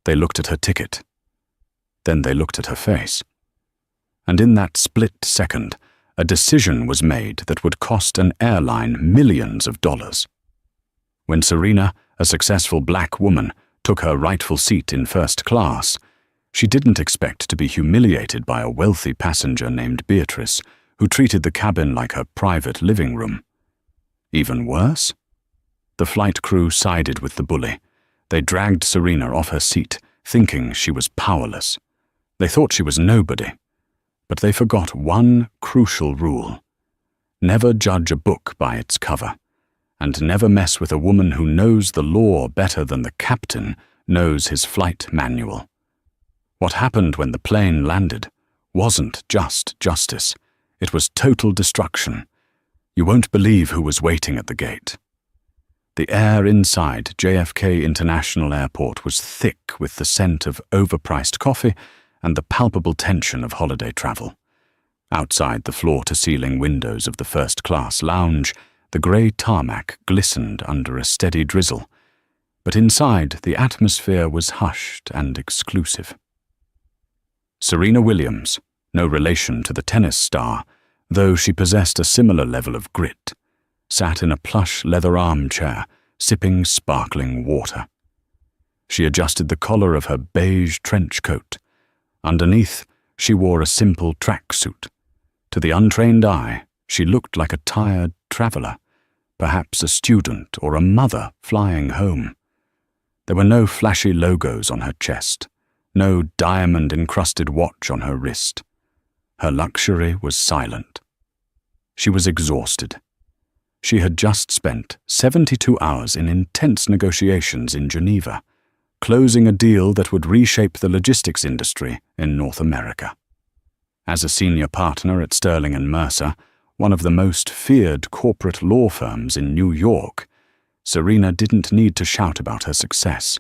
They looked at her ticket. Then they looked at her face. And in that split second, a decision was made that would cost an airline millions of dollars. When Serena, a successful black woman, took her rightful seat in first class, she didn't expect to be humiliated by a wealthy passenger named Beatrice, who treated the cabin like her private living room. Even worse? The flight crew sided with the bully. They dragged Serena off her seat, thinking she was powerless. They thought she was nobody. But they forgot one crucial rule. Never judge a book by its cover, and never mess with a woman who knows the law better than the captain knows his flight manual. What happened when the plane landed wasn't just justice. It was total destruction. You won't believe who was waiting at the gate. The air inside JFK International Airport was thick with the scent of overpriced coffee and the palpable tension of holiday travel. Outside the floor-to-ceiling windows of the first-class lounge, the grey tarmac glistened under a steady drizzle, but inside the atmosphere was hushed and exclusive. Serena Williams, no relation to the tennis star, though she possessed a similar level of grit, sat in a plush leather armchair, sipping sparkling water. She adjusted the collar of her beige trench coat. Underneath, she wore a simple tracksuit. To the untrained eye, she looked like a tired traveler, perhaps a student or a mother flying home. There were no flashy logos on her chest, no diamond-encrusted watch on her wrist. Her luxury was silent. She was exhausted. She had just spent 72 hours in intense negotiations in Geneva, closing a deal that would reshape the logistics industry in North America. As a senior partner at Sterling & Mercer, one of the most feared corporate law firms in New York, Serena didn't need to shout about her success.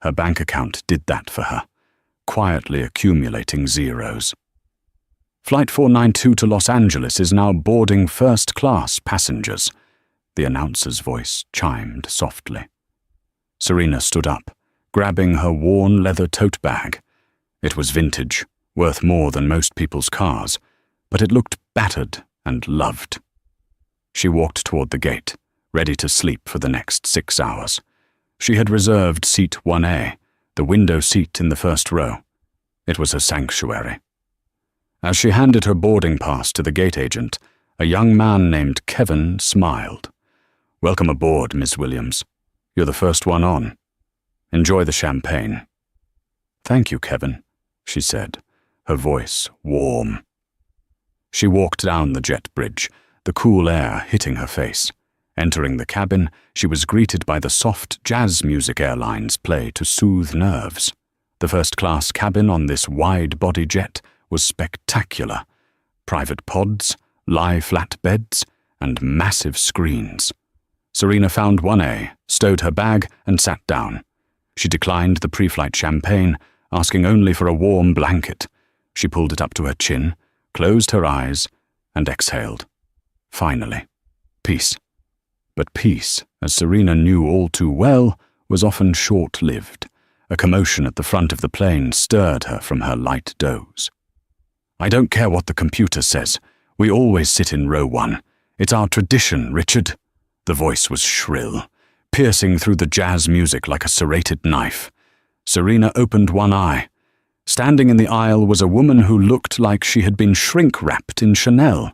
Her bank account did that for her, quietly accumulating zeros. Flight 492 to Los Angeles is now boarding first-class passengers, the announcer's voice chimed softly. Serena stood up, grabbing her worn leather tote bag. It was vintage, worth more than most people's cars, but it looked battered and loved. She walked toward the gate, ready to sleep for the next 6 hours. She had reserved seat 1A, the window seat in the first row. It was her sanctuary. As she handed her boarding pass to the gate agent, a young man named Kevin smiled. "Welcome aboard, Miss Williams. You're the first one on. Enjoy the champagne." "Thank you, Kevin," she said, her voice warm. She walked down the jet bridge, the cool air hitting her face. Entering the cabin, she was greeted by the soft jazz music airlines play to soothe nerves. The first-class cabin on this wide-body jet was spectacular. Private pods, lie-flat beds, and massive screens. Serena found 1A, stowed her bag, and sat down. She declined the pre-flight champagne, asking only for a warm blanket. She pulled it up to her chin, closed her eyes, and exhaled. Finally, peace. But peace, as Serena knew all too well, was often short-lived. A commotion at the front of the plane stirred her from her light doze. "I don't care what the computer says. We always sit in row 1. It's our tradition, Richard." The voice was shrill, piercing through the jazz music like a serrated knife. Serena opened one eye. Standing in the aisle was a woman who looked like she had been shrink-wrapped in Chanel.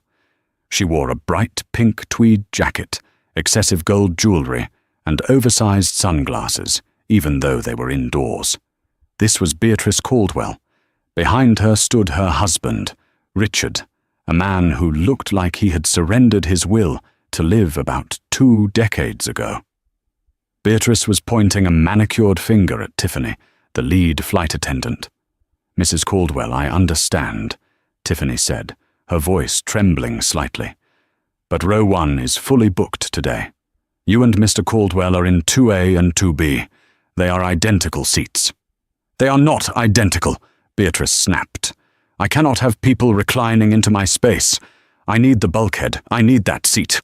She wore a bright pink tweed jacket, excessive gold jewelry, and oversized sunglasses, even though they were indoors. This was Beatrice Caldwell. Behind her stood her husband, Richard, a man who looked like he had surrendered his will to live about 2 decades ago. Beatrice was pointing a manicured finger at Tiffany, the lead flight attendant. "Mrs. Caldwell, I understand," Tiffany said, her voice trembling slightly. "But row 1 is fully booked today. You and Mr. Caldwell are in 2A and 2B. They are identical seats." "They are not identical," Beatrice snapped. "I cannot have people reclining into my space. I need the bulkhead. I need that seat."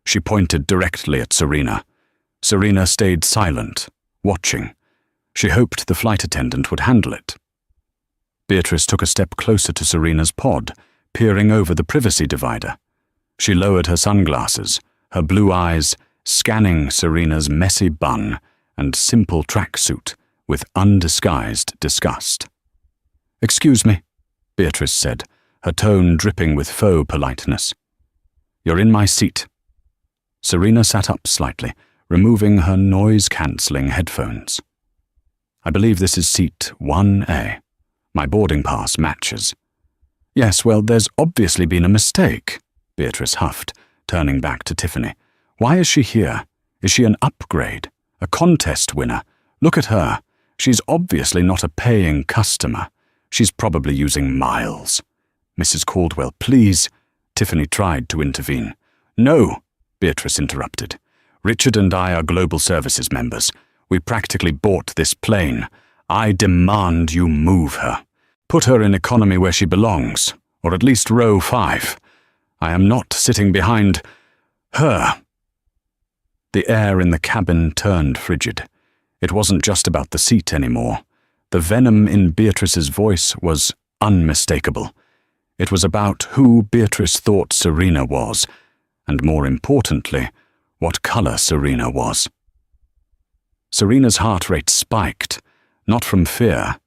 She pointed directly at Serena. Serena stayed silent, watching. She hoped the flight attendant would handle it. Beatrice took a step closer to Serena's pod, peering over the privacy divider. She lowered her sunglasses, her blue eyes scanning Serena's messy bun and simple tracksuit with undisguised disgust. "Excuse me," Beatrice said, her tone dripping with faux politeness. "You're in my seat." Serena sat up slightly, removing her noise-cancelling headphones. "I believe this is seat 1A. My boarding pass matches." "Yes, well, there's obviously been a mistake," Beatrice huffed, turning back to Tiffany. "Why is she here? Is she an upgrade? A contest winner? Look at her. She's obviously not a paying customer. She's probably using miles." "Mrs. Caldwell, please," Tiffany tried to intervene. "No," Beatrice interrupted. "Richard and I are Global Services members. We practically bought this plane. I demand you move her. Put her in economy where she belongs, or at least row 5. I am not sitting behind her." The air in the cabin turned frigid. It wasn't just about the seat anymore. The venom in Beatrice's voice was unmistakable. It was about who Beatrice thought Serena was, and more importantly, what color Serena was. Serena's heart rate spiked, not from fear,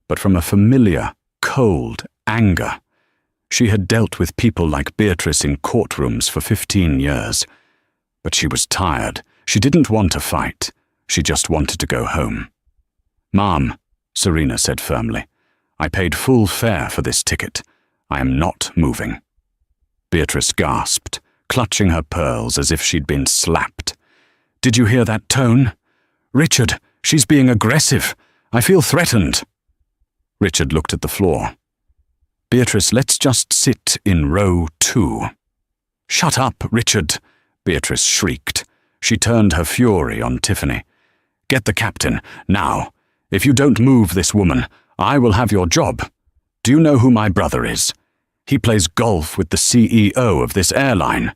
but from a familiar, cold anger. She had dealt with people like Beatrice in courtrooms for 15 years. But she was tired. She didn't want to fight. She just wanted to go home. "Ma'am," Serena said firmly, "I paid full fare for this ticket. I am not moving." Beatrice gasped, clutching her pearls as if she'd been slapped. "Did you hear that tone? Richard, she's being aggressive. I feel threatened." Richard looked at the floor. "Beatrice, let's just sit in row 2. "Shut up, Richard," Beatrice shrieked. She turned her fury on Tiffany. "Get the captain, now. If you don't move this woman, I will have your job. Do you know who my brother is? He plays golf with the CEO of this airline."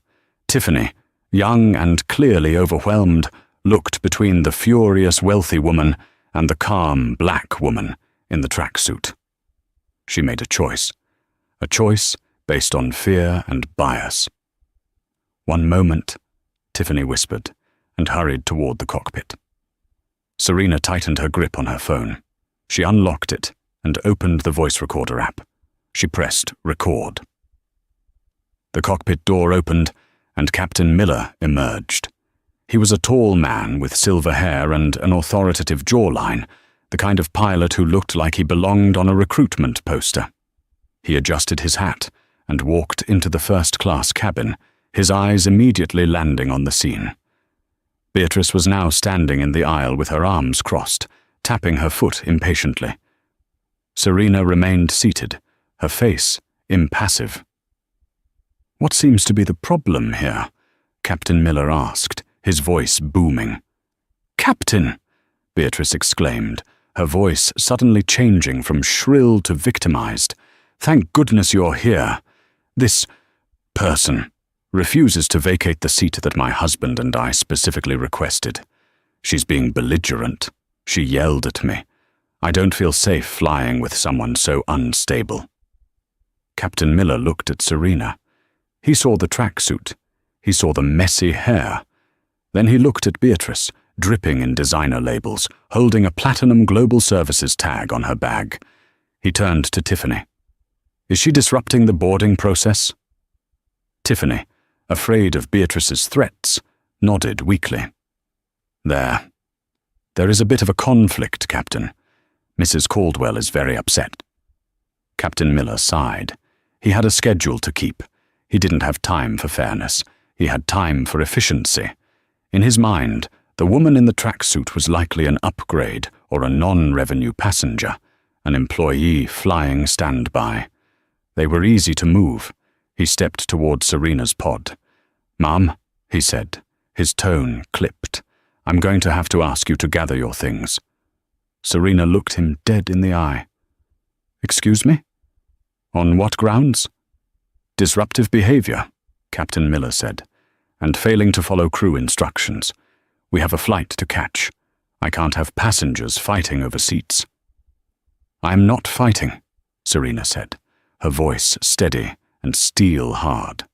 Tiffany, young and clearly overwhelmed, looked between the furious wealthy woman and the calm black woman in the tracksuit. She made a choice based on fear and bias. "One moment," Tiffany whispered, and hurried toward the cockpit. Serena tightened her grip on her phone. She unlocked it and opened the voice recorder app. She pressed record. The cockpit door opened, and Captain Miller emerged. He was a tall man with silver hair and an authoritative jawline, the kind of pilot who looked like he belonged on a recruitment poster. He adjusted his hat and walked into the first-class cabin, his eyes immediately landing on the scene. Beatrice was now standing in the aisle with her arms crossed, tapping her foot impatiently. Serena remained seated, her face impassive. "What seems to be the problem here?" Captain Miller asked, his voice booming. "Captain!" Beatrice exclaimed, her voice suddenly changing from shrill to victimized. "Thank goodness you're here. This person refuses to vacate the seat that my husband and I specifically requested. She's being belligerent. She yelled at me. I don't feel safe flying with someone so unstable." Captain Miller looked at Serena. He saw the tracksuit. He saw the messy hair. Then he looked at Beatrice, dripping in designer labels, holding a Platinum Global Services tag on her bag. He turned to Tiffany. "Is she disrupting the boarding process?" Tiffany, afraid of Beatrice's threats, nodded weakly. There is a bit of a conflict, Captain. Mrs. Caldwell is very upset." Captain Miller sighed. He had a schedule to keep. He didn't have time for fairness. He had time for efficiency. In his mind, the woman in the tracksuit was likely an upgrade or a non-revenue passenger, an employee flying standby. They were easy to move. He stepped toward Serena's pod. "Ma'am," he said, his tone clipped, "I'm going to have to ask you to gather your things." Serena looked him dead in the eye. "Excuse me? On what grounds?" "Disruptive behavior," Captain Miller said, "and failing to follow crew instructions. We have a flight to catch. I can't have passengers fighting over seats. I'm not fighting, Serena said, her voice steady and steel-hard.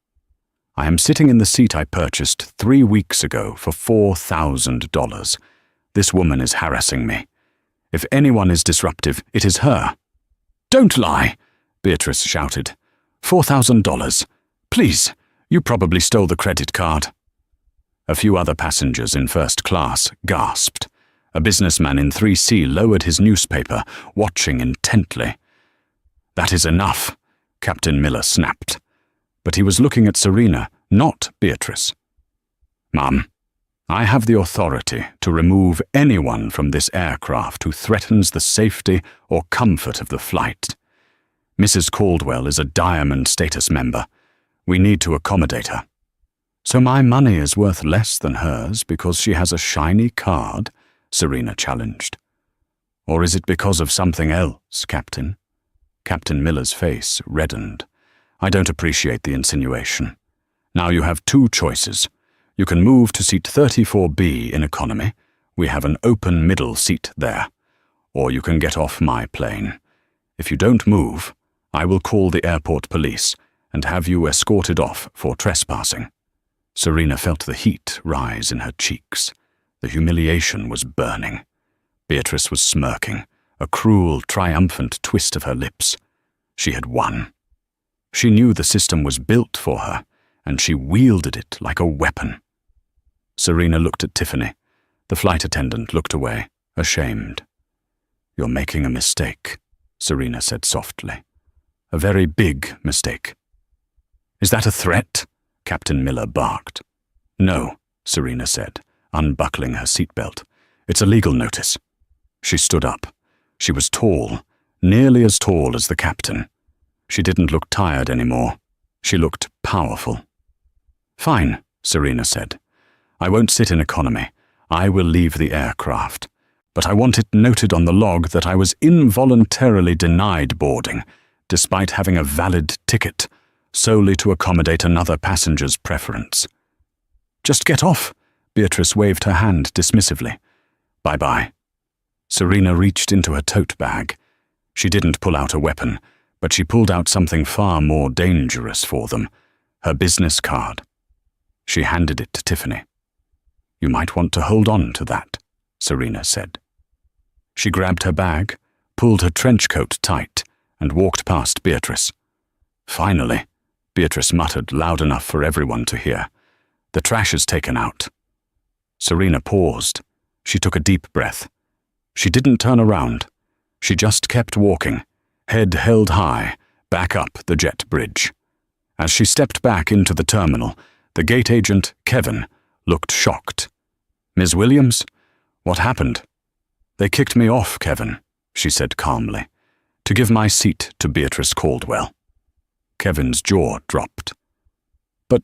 I am sitting in the seat I purchased 3 weeks ago for $4,000. This woman is harassing me. If anyone is disruptive, it is her. Don't lie, Beatrice shouted. $4,000. Please, you probably stole the credit card. A few other passengers in first class gasped. A businessman in 3C lowered his newspaper, watching intently. That is enough, Captain Miller snapped. But he was looking at Serena, not Beatrice. Ma'am, I have the authority to remove anyone from this aircraft who threatens the safety or comfort of the flight. Mrs. Caldwell is a Diamond status member. We need to accommodate her. So my money is worth less than hers because she has a shiny card? Serena challenged. Or is it because of something else, Captain? Captain Miller's face reddened. I don't appreciate the insinuation. Now you have 2 choices. You can move to seat 34B in economy. We have an open middle seat there. Or you can get off my plane. If you don't move, I will call the airport police and have you escorted off for trespassing. Serena felt the heat rise in her cheeks. The humiliation was burning. Beatrice was smirking, a cruel, triumphant twist of her lips. She had won. She knew the system was built for her, and she wielded it like a weapon. Serena looked at Tiffany. The flight attendant looked away, ashamed. You're making a mistake, Serena said softly. A very big mistake. Is that a threat? Captain Miller barked. No, Serena said, unbuckling her seatbelt. It's a legal notice. She stood up. She was tall, nearly as tall as the captain. She didn't look tired anymore. She looked powerful. Fine, Serena said. I won't sit in economy. I will leave the aircraft. But I want it noted on the log that I was involuntarily denied boarding, despite having a valid ticket, solely to accommodate another passenger's preference. Just get off, Beatrice waved her hand dismissively. Bye-bye. Serena reached into her tote bag. She didn't pull out a weapon, but she pulled out something far more dangerous for them, her business card. She handed it to Tiffany. You might want to hold on to that, Serena said. She grabbed her bag, pulled her trench coat tight, and walked past Beatrice. Finally, Beatrice muttered loud enough for everyone to hear. The trash is taken out. Serena paused. She took a deep breath. She didn't turn around. She just kept walking, head held high, back up the jet bridge. As she stepped back into the terminal, the gate agent, Kevin, looked shocked. Ms. Williams? What happened? They kicked me off, Kevin, she said calmly, to give my seat to Beatrice Caldwell. Kevin's jaw dropped. But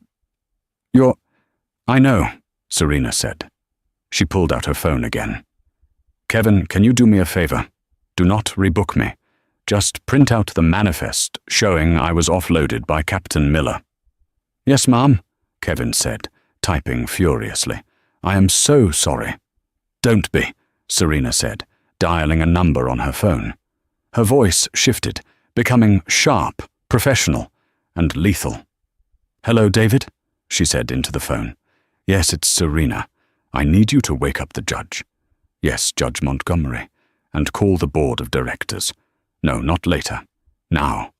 I know, Serena said. She pulled out her phone again. Kevin, can you do me a favor? Do not rebook me. Just print out the manifest showing I was offloaded by Captain Miller. Yes, ma'am, Kevin said, typing furiously. I am so sorry. Don't be, Serena said, dialing a number on her phone. Her voice shifted, becoming sharp, professional, and lethal. Hello, David, she said into the phone. Yes, it's Serena. I need you to wake up the judge. Yes, Judge Montgomery. And call the board of directors. No, not later. Now.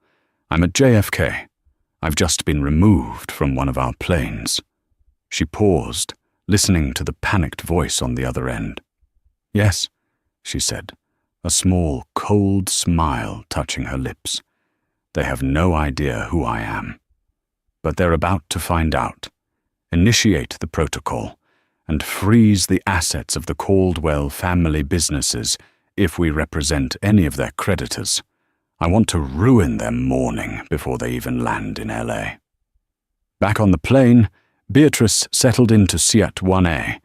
I'm at JFK. I've just been removed from one of our planes. She paused, listening to the panicked voice on the other end. Yes, she said, a small, cold smile touching her lips. They have no idea who I am. But they're about to find out. Initiate the protocol and freeze the assets of the Caldwell family businesses if we represent any of their creditors. I want to ruin their mourning before they even land in LA. Back on the plane, Beatrice settled into Seat 1A,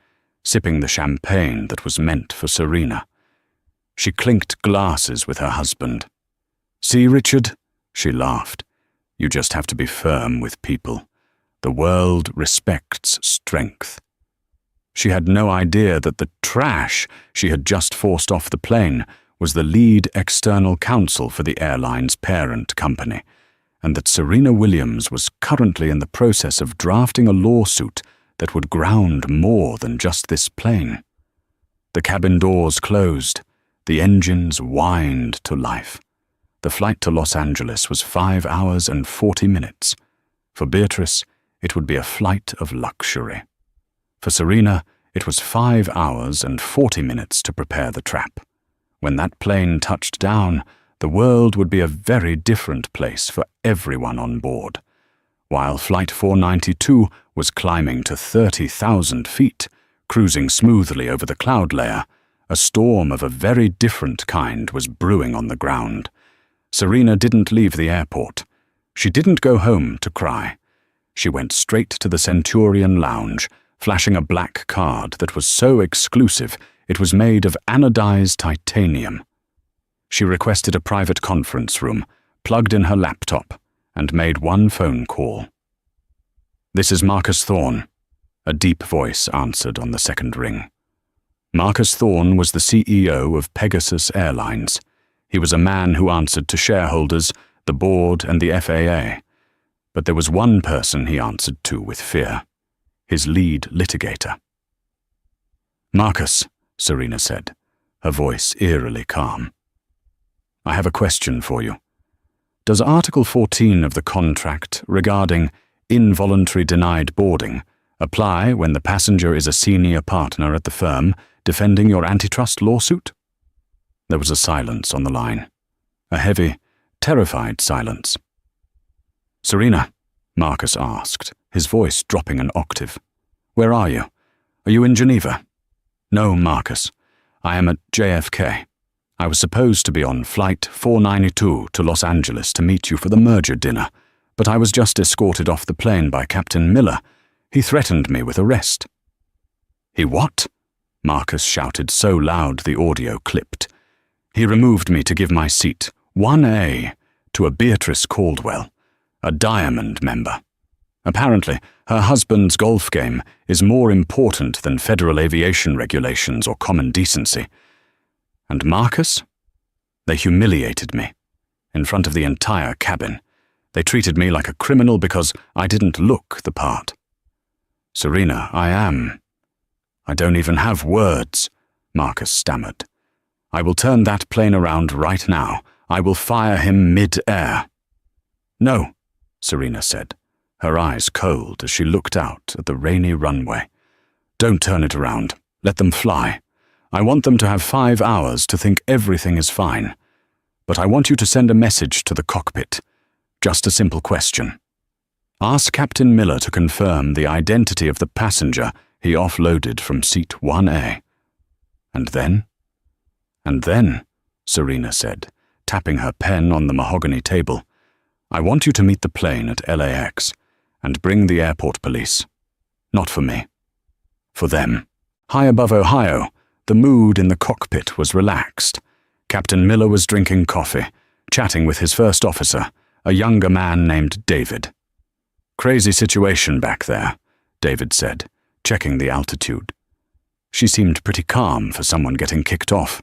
sipping the champagne that was meant for Serena. She clinked glasses with her husband. See, Richard? She laughed. You just have to be firm with people. The world respects strength. She had no idea that the trash she had just forced off the plane was the lead external counsel for the airline's parent company, and that Serena Williams was currently in the process of drafting a lawsuit that would ground more than just this plane. The cabin doors closed. The engines whined to life. The flight to Los Angeles was 5 hours and 40 minutes. For Beatrice, it would be a flight of luxury. For Serena, it was 5 hours and 40 minutes to prepare the trap. When that plane touched down, the world would be a very different place for everyone on board. While Flight 492 was climbing to 30,000 feet, cruising smoothly over the cloud layer, a storm of a very different kind was brewing on the ground. Serena didn't leave the airport. She didn't go home to cry. She went straight to the Centurion Lounge, flashing a black card that was so exclusive it was made of anodized titanium. She requested a private conference room, plugged in her laptop, and made one phone call. "This is Marcus Thorne," a deep voice answered on the second ring. Marcus Thorne was the CEO of Pegasus Airlines. He was a man who answered to shareholders, the board, and the FAA. But there was one person he answered to with fear: his lead litigator. "Marcus," Serena said, her voice eerily calm. "I have a question for you. Does Article 14 of the contract regarding involuntary denied boarding apply when the passenger is a senior partner at the firm defending your antitrust lawsuit?" There was a silence on the line, a heavy, terrified silence. "Serena," Marcus asked, his voice dropping an octave, "where are you? Are you in Geneva?" "No, Marcus. I am at JFK. I was supposed to be on Flight 492 to Los Angeles to meet you for the merger dinner, but I was just escorted off the plane by Captain Miller. He threatened me with arrest." "He what?" Marcus shouted so loud the audio clipped. "He removed me to give my seat, 1A, to a Beatrice Caldwell, a Diamond member. Apparently, her husband's golf game is more important than federal aviation regulations or common decency. And Marcus? They humiliated me, in front of the entire cabin. They treated me like a criminal because I didn't look the part. Serena, I don't even have words," Marcus stammered. "I will turn that plane around right now. I will fire him mid-air." "No," Serena said, her eyes cold as she looked out at the rainy runway. "Don't turn it around. Let them fly. I want them to have 5 hours to think everything is fine. But I want you to send a message to the cockpit. Just a simple question. Ask Captain Miller to confirm the identity of the passenger he offloaded from seat 1A. And then?" "And then," Serena said, tapping her pen on the mahogany table, "I want you to meet the plane at LAX and bring the airport police. Not for me. For them." High above Ohio, the mood in the cockpit was relaxed. Captain Miller was drinking coffee, chatting with his first officer, a younger man named David. "Crazy situation back there," David said, checking the altitude. "She seemed pretty calm for someone getting kicked off."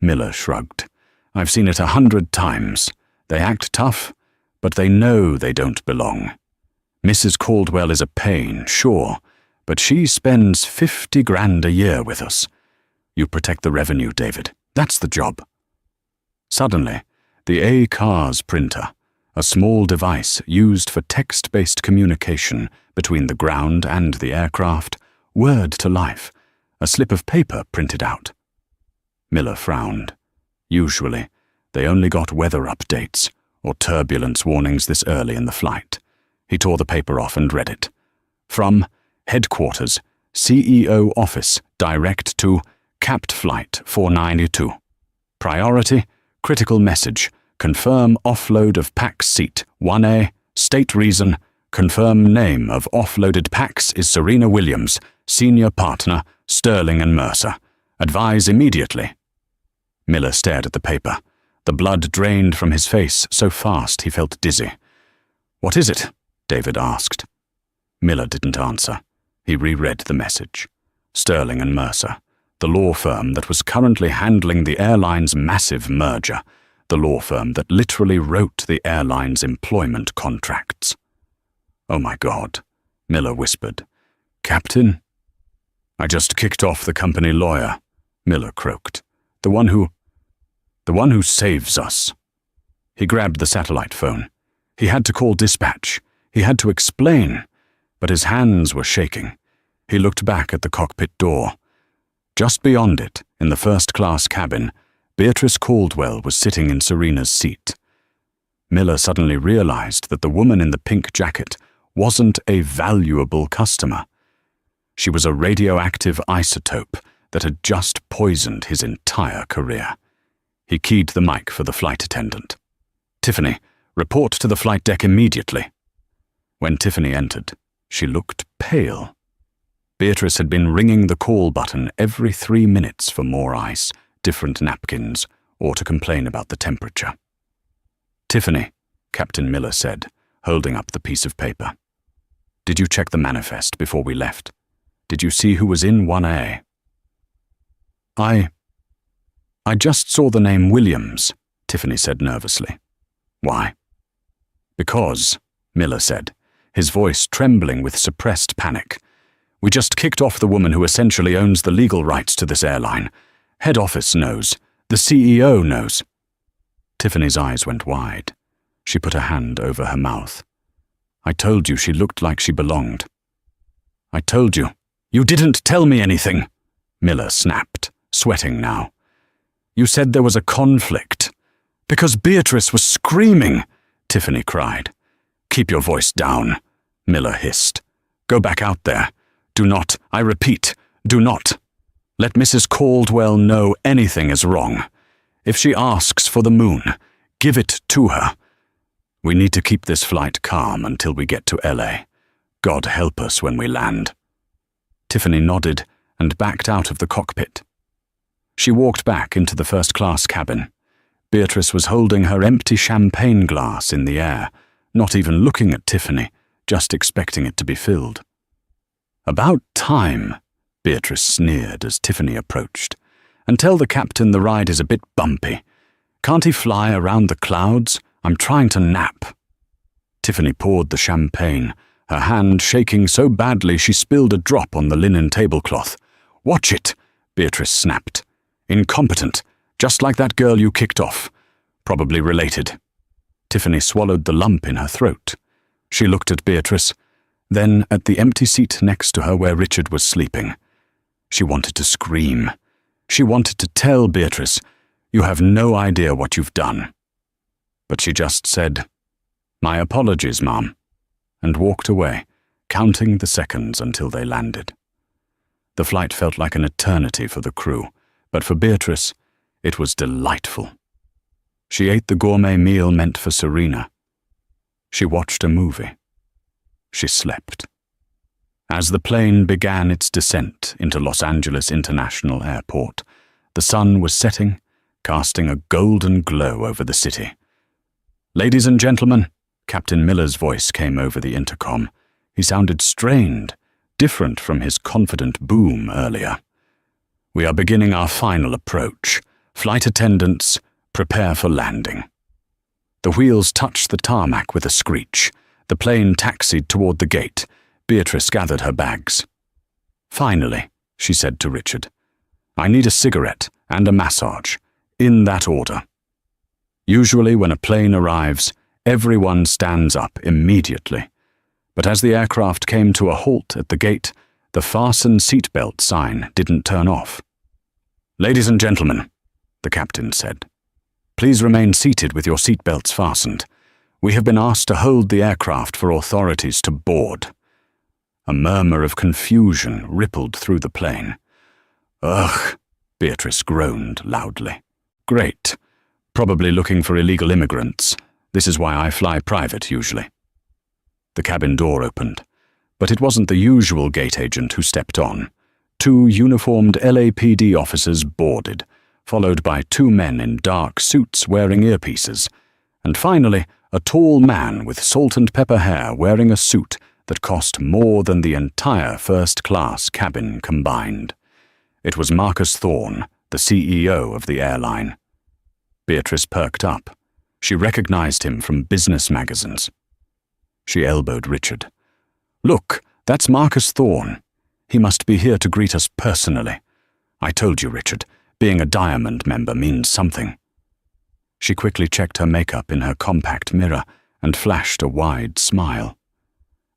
Miller shrugged. "I've seen it 100 times. They act tough, but they know they don't belong. Mrs. Caldwell is a pain, sure, but she spends 50 grand a year with us. You protect the revenue, David. That's the job." Suddenly, the A-CARS printer, a small device used for text-based communication between the ground and the aircraft, whirred to life, a slip of paper printed out. Miller frowned. Usually, they only got weather updates or turbulence warnings this early in the flight. He tore the paper off and read it. From Headquarters, CEO Office, direct to Capt Flight 492. Priority, critical message, confirm offload of PAX seat 1A, state reason, confirm name of offloaded PAX is Serena Williams, senior partner, Sterling and Mercer. Advise immediately. Miller stared at the paper. The blood drained from his face so fast he felt dizzy. "What is it?" David asked. Miller didn't answer. He reread the message. Sterling and Mercer, the law firm that was currently handling the airline's massive merger, the law firm that literally wrote the airline's employment contracts. "Oh my God," Miller whispered. "Captain?" "I just kicked off the company lawyer," Miller croaked. The one who saves us." He grabbed the satellite phone. He had to call dispatch. He had to explain, but his hands were shaking. He looked back at the cockpit door. Just beyond it, in the first-class cabin, Beatrice Caldwell was sitting in Serena's seat. Miller suddenly realized that the woman in the pink jacket wasn't a valuable customer. She was a radioactive isotope that had just poisoned his entire career. He keyed the mic for the flight attendant. "Tiffany, report to the flight deck immediately." When Tiffany entered, she looked pale. Beatrice had been ringing the call button every 3 minutes for more ice, different napkins, or to complain about the temperature. "Tiffany," Captain Miller said, holding up the piece of paper. "Did you check the manifest before we left? Did you see who was in 1A? I just saw the name Williams," Tiffany said nervously. "Why?" "Because," Miller said, his voice trembling with suppressed panic, "we just kicked off the woman who essentially owns the legal rights to this airline. Head office knows. The CEO knows." Tiffany's eyes went wide. She put a hand over her mouth. "I told you she looked like she belonged." "I told you." "You didn't tell me anything," Miller snapped, sweating now. "You said there was a conflict." "Because Beatrice was screaming," Tiffany cried. "Keep your voice down," Miller hissed. "Go back out there. Do not, I repeat, do not. Let Mrs. Caldwell know anything is wrong. If she asks for the moon, give it to her. We need to keep this flight calm until we get to LA. God help us when we land." Tiffany nodded and backed out of the cockpit. She walked back into the first-class cabin. Beatrice was holding her empty champagne glass in the air, not even looking at Tiffany, just expecting it to be filled. "About time," Beatrice sneered as Tiffany approached. "And tell the captain the ride is a bit bumpy. Can't he fly around the clouds? I'm trying to nap." Tiffany poured the champagne, her hand shaking so badly she spilled a drop on the linen tablecloth. "Watch it," Beatrice snapped. "Incompetent, just like that girl you kicked off. Probably related." Tiffany swallowed the lump in her throat. She looked at Beatrice, then at the empty seat next to her where Richard was sleeping. She wanted to scream. She wanted to tell Beatrice, "You have no idea what you've done." But she just said, "My apologies, Mom," and walked away, counting the seconds until they landed. The flight felt like an eternity for the crew, but for Beatrice, it was delightful. She ate the gourmet meal meant for Serena. She watched a movie. She slept. As the plane began its descent into Los Angeles International Airport, the sun was setting, casting a golden glow over the city. "Ladies and gentlemen," Captain Miller's voice came over the intercom. He sounded strained, different from his confident boom earlier. "We are beginning our final approach. Flight attendants, prepare for landing." The wheels touched the tarmac with a screech. The plane taxied toward the gate. Beatrice gathered her bags. "Finally," she said to Richard. "I need a cigarette and a massage, in that order." Usually when a plane arrives, everyone stands up immediately. But as the aircraft came to a halt at the gate, the fasten seatbelt sign didn't turn off. "Ladies and gentlemen," the captain said, "please remain seated with your seatbelts fastened. We have been asked to hold the aircraft for authorities to board." A murmur of confusion rippled through the plane. "Ugh," Beatrice groaned loudly. "Great. Probably looking for illegal immigrants. This is why I fly private usually." The cabin door opened, but it wasn't the usual gate agent who stepped on. 2 uniformed LAPD officers boarded, followed by 2 men in dark suits wearing earpieces, and finally a tall man with salt and pepper hair wearing a suit that cost more than the entire first-class cabin combined. It was Marcus Thorne, the CEO of the airline. Beatrice perked up. She recognized him from business magazines. She elbowed Richard. "Look, that's Marcus Thorne. He must be here to greet us personally. I told you, Richard, being a Diamond member means something." She quickly checked her makeup in her compact mirror and flashed a wide smile.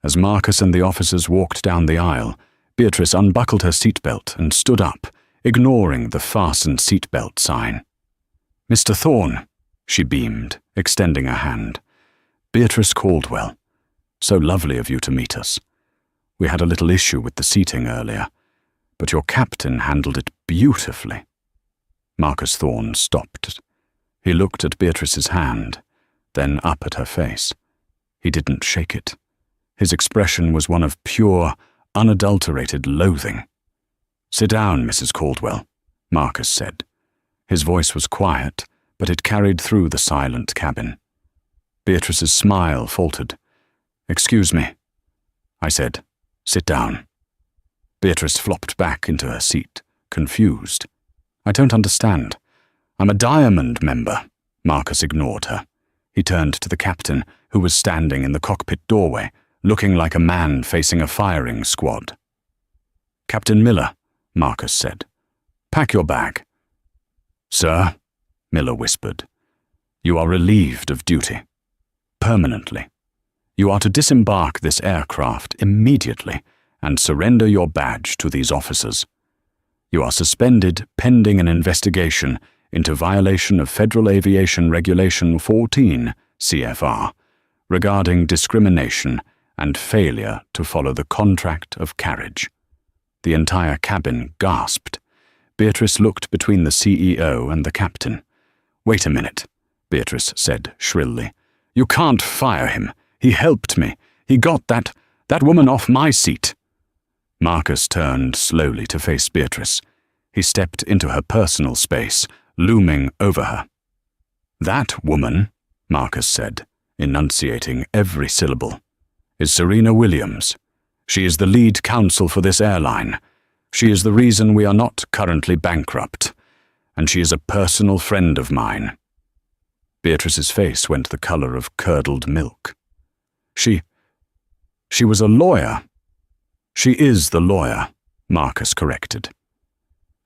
As Marcus and the officers walked down the aisle, Beatrice unbuckled her seatbelt and stood up, ignoring the fasten seatbelt sign. "Mr. Thorne," she beamed, extending a hand. "Beatrice Caldwell. So lovely of you to meet us. We had a little issue with the seating earlier, but your captain handled it beautifully." Marcus Thorne stopped. He looked at Beatrice's hand, then up at her face. He didn't shake it. His expression was one of pure, unadulterated loathing. "Sit down, Mrs. Caldwell," Marcus said. His voice was quiet, but it carried through the silent cabin. Beatrice's smile faltered. "Excuse me," I said. "Sit down." Beatrice flopped back into her seat, confused. "I don't understand. I'm a Diamond member." Marcus ignored her. He turned to the captain, who was standing in the cockpit doorway, looking like a man facing a firing squad. "Captain Miller," Marcus said. "Pack your bag." "Sir," Miller whispered, "you are relieved of duty. Permanently. You are to disembark this aircraft immediately and surrender your badge to these officers. You are suspended pending an investigation into violation of Federal Aviation Regulation 14, CFR, regarding discrimination and failure to follow the contract of carriage." The entire cabin gasped. Beatrice looked between the CEO and the captain. "Wait a minute," Beatrice said shrilly. "You can't fire him. He helped me. He got that woman off my seat." Marcus turned slowly to face Beatrice. He stepped into her personal space, looming over her. "That woman," Marcus said, enunciating every syllable, "is Serena Williams. She is the lead counsel for this airline. She is the reason we are not currently bankrupt, and she is a personal friend of mine." Beatrice's face went the color of curdled milk. She was a lawyer." "She is the lawyer," Marcus corrected.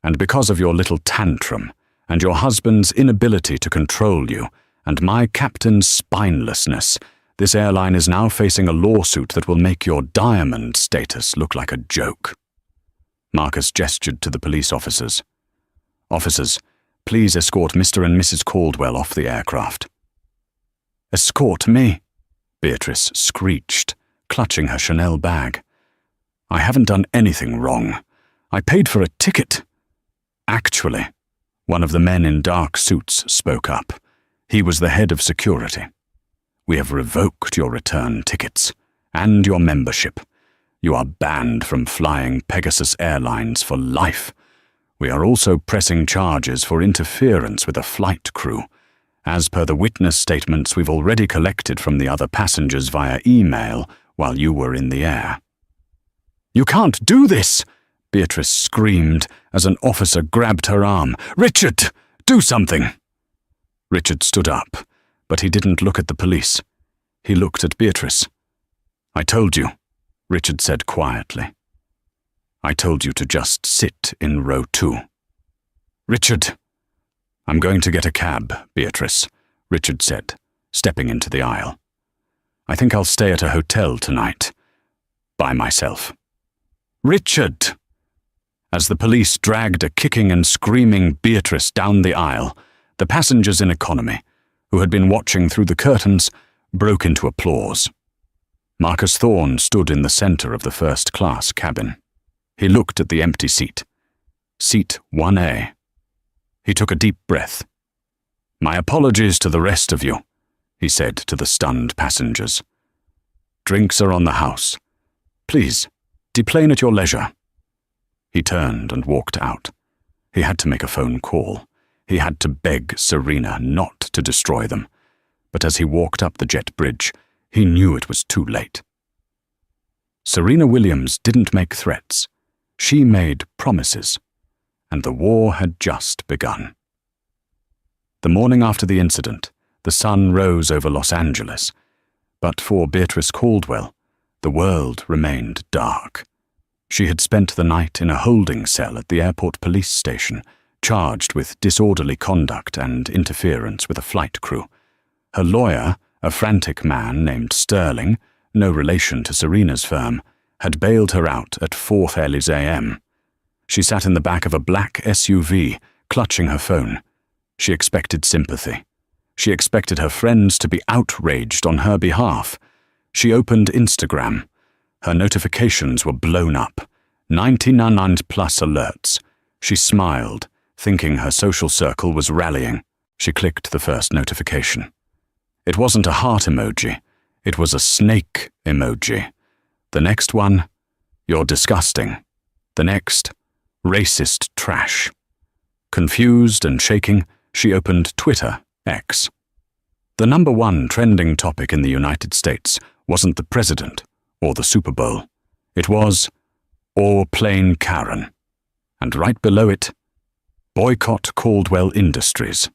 "And because of your little tantrum, and your husband's inability to control you, and my captain's spinelessness, this airline is now facing a lawsuit that will make your Diamond status look like a joke." Marcus gestured to the police officers. "Officers, please escort Mr. and Mrs. Caldwell off the aircraft." "Escort me?" Beatrice screeched, clutching her Chanel bag. "I haven't done anything wrong. I paid for a ticket." "Actually," one of the men in dark suits spoke up. He was the head of security. "We have revoked your return tickets and your membership. You are banned from flying Pegasus Airlines for life. We are also pressing charges for interference with a flight crew. As per the witness statements we've already collected from the other passengers via email while you were in the air." "You can't do this!" Beatrice screamed as an officer grabbed her arm. "Richard, do something!" Richard stood up, but he didn't look at the police. He looked at Beatrice. "I told you," Richard said quietly. "I told you to just sit in row 2. "Richard!" "I'm going to get a cab, Beatrice," Richard said, stepping into the aisle. "I think I'll stay at a hotel tonight. By myself." "Richard!" As the police dragged a kicking and screaming Beatrice down the aisle, the passengers in economy, who had been watching through the curtains, broke into applause. Marcus Thorne stood in the center of the first-class cabin. He looked at the empty seat. Seat 1A. He took a deep breath. "My apologies to the rest of you," he said to the stunned passengers. "Drinks are on the house. Please, deplane at your leisure." He turned and walked out. He had to make a phone call. He had to beg Serena not to destroy them. But as he walked up the jet bridge, he knew it was too late. Serena Williams didn't make threats. She made promises. And the war had just begun. The morning after the incident, the sun rose over Los Angeles. But for Beatrice Caldwell, the world remained dark. She had spent the night in a holding cell at the airport police station, charged with disorderly conduct and interference with a flight crew. Her lawyer, a frantic man named Sterling, no relation to Serena's firm, had bailed her out at 4:30 a.m. She sat in the back of a black SUV, clutching her phone. She expected sympathy. She expected her friends to be outraged on her behalf. She opened Instagram. Her notifications were blown up. 99 plus alerts. She smiled, thinking her social circle was rallying. She clicked the first notification. It wasn't a heart emoji. It was a snake emoji. The next one, "You're disgusting." The next, "Racist trash." Confused and shaking, she opened Twitter, X. The number one trending topic in the United States wasn't the president or the Super Bowl. It was, "Or plain Karen." And right below it, "Boycott Caldwell Industries."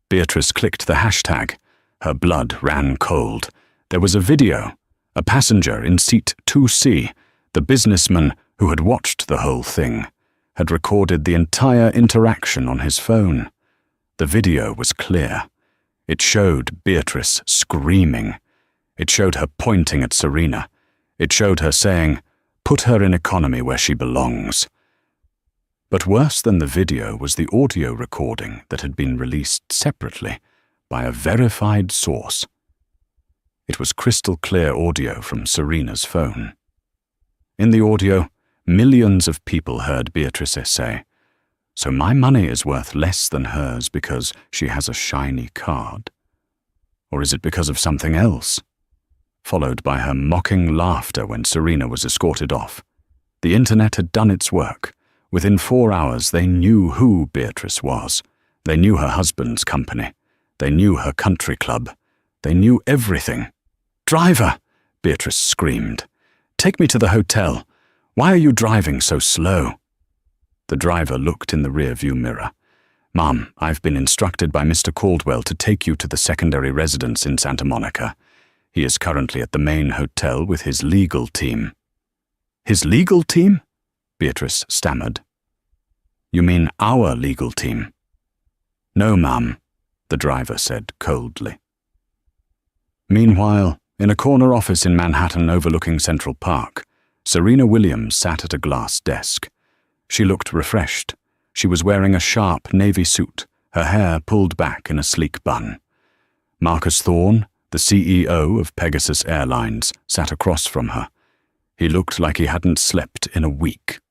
Beatrice clicked the hashtag. Her blood ran cold. There was a video. A passenger in seat 2C, the businessman who had watched the whole thing, had recorded the entire interaction on his phone. The video was clear. It showed Beatrice screaming. It showed her pointing at Serena. It showed her saying, "Put her in economy where she belongs." But worse than the video was the audio recording that had been released separately by a verified source. It was crystal clear audio from Serena's phone. In the audio, millions of people heard Beatrice say, "So my money is worth less than hers because she has a shiny card? Or is it because of something else?" Followed by her mocking laughter when Serena was escorted off. The internet had done its work. Within 4 hours, they knew who Beatrice was. They knew her husband's company. They knew her country club. They knew everything. "Driver!" Beatrice screamed. "Take me to the hotel. Why are you driving so slow?" The driver looked in the rear-view mirror. "Ma'am, I've been instructed by Mr. Caldwell to take you to the secondary residence in Santa Monica. He is currently at the main hotel with his legal team." "His legal team?" Beatrice stammered. "You mean our legal team?" "No, ma'am," the driver said coldly. Meanwhile, in a corner office in Manhattan overlooking Central Park, Serena Williams sat at a glass desk. She looked refreshed. She was wearing a sharp navy suit, her hair pulled back in a sleek bun. Marcus Thorne, the CEO of Pegasus Airlines, sat across from her. He looked like he hadn't slept in a week.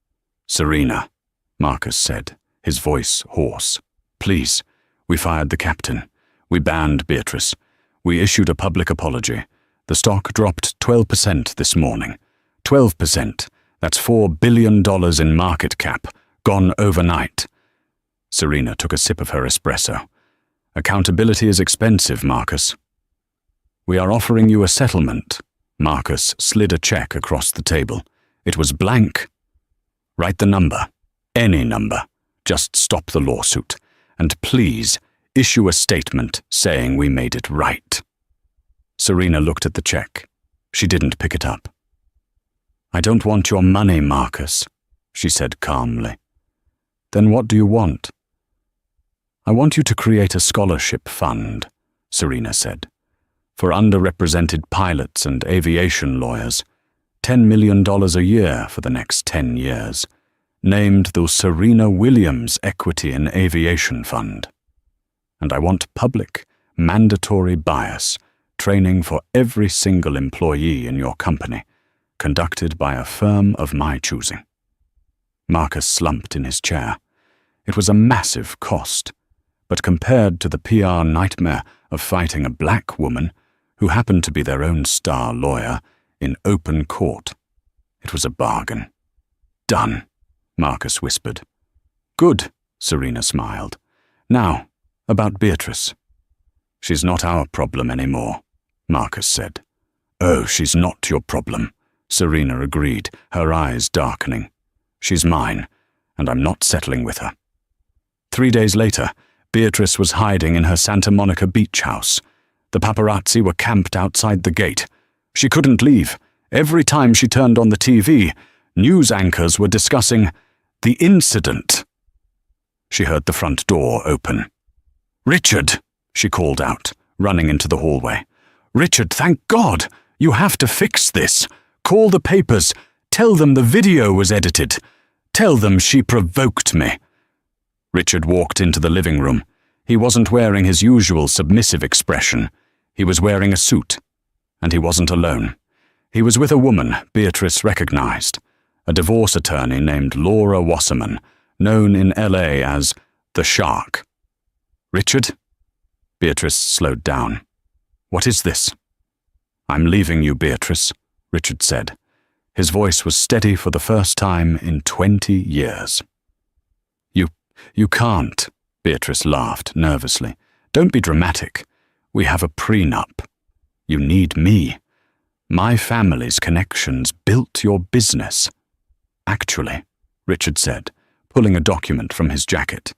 "Serena," Marcus said, his voice hoarse. "Please, we fired the captain. We banned Beatrice. We issued a public apology. The stock dropped 12% this morning. 12%. That's $4 billion in market cap, gone overnight." Serena took a sip of her espresso. "Accountability is expensive, Marcus." "We are offering you a settlement." Marcus slid a check across the table. It was blank. "Write the number. Any number. Just stop the lawsuit. And please, issue a statement saying we made it right." Serena looked at the check. She didn't pick it up. "I don't want your money, Marcus," she said calmly. "Then what do you want?" "I want you to create a scholarship fund," Serena said, "for underrepresented pilots and aviation lawyers. $10 million a year for the next 10 years. Named the Serena Williams Equity in Aviation Fund. And I want public, mandatory bias training for every single employee in your company, conducted by a firm of my choosing." Marcus slumped in his chair. It was a massive cost, but compared to the PR nightmare of fighting a black woman, who happened to be their own star lawyer, in open court, it was a bargain. "Done," Marcus whispered. "Good," Serena smiled. "Now, about Beatrice." "She's not our problem anymore," Marcus said. "Oh, she's not your problem," Serena agreed, her eyes darkening. She's mine, and I'm not settling with her. 3 days later, Beatrice was hiding in her Santa Monica beach house. The paparazzi were camped outside the gate. She couldn't leave. Every time she turned on the TV, news anchors were discussing the incident. She heard the front door open. "Richard," she called out, running into the hallway. "Richard, thank God! You have to fix this. Call the papers. Tell them the video was edited. Tell them she provoked me." Richard walked into the living room. He wasn't wearing his usual submissive expression. He was wearing a suit. And he wasn't alone. He was with a woman Beatrice recognized, a divorce attorney named Laura Wasserman, known in LA as the Shark. "Richard?" Beatrice slowed down. "What is this?" "I'm leaving you, Beatrice," Richard said. His voice was steady for the first time in 20 years. You can't," Beatrice laughed nervously. "Don't be dramatic. We have a prenup. You need me. My family's connections built your business." "Actually," Richard said, pulling a document from his jacket,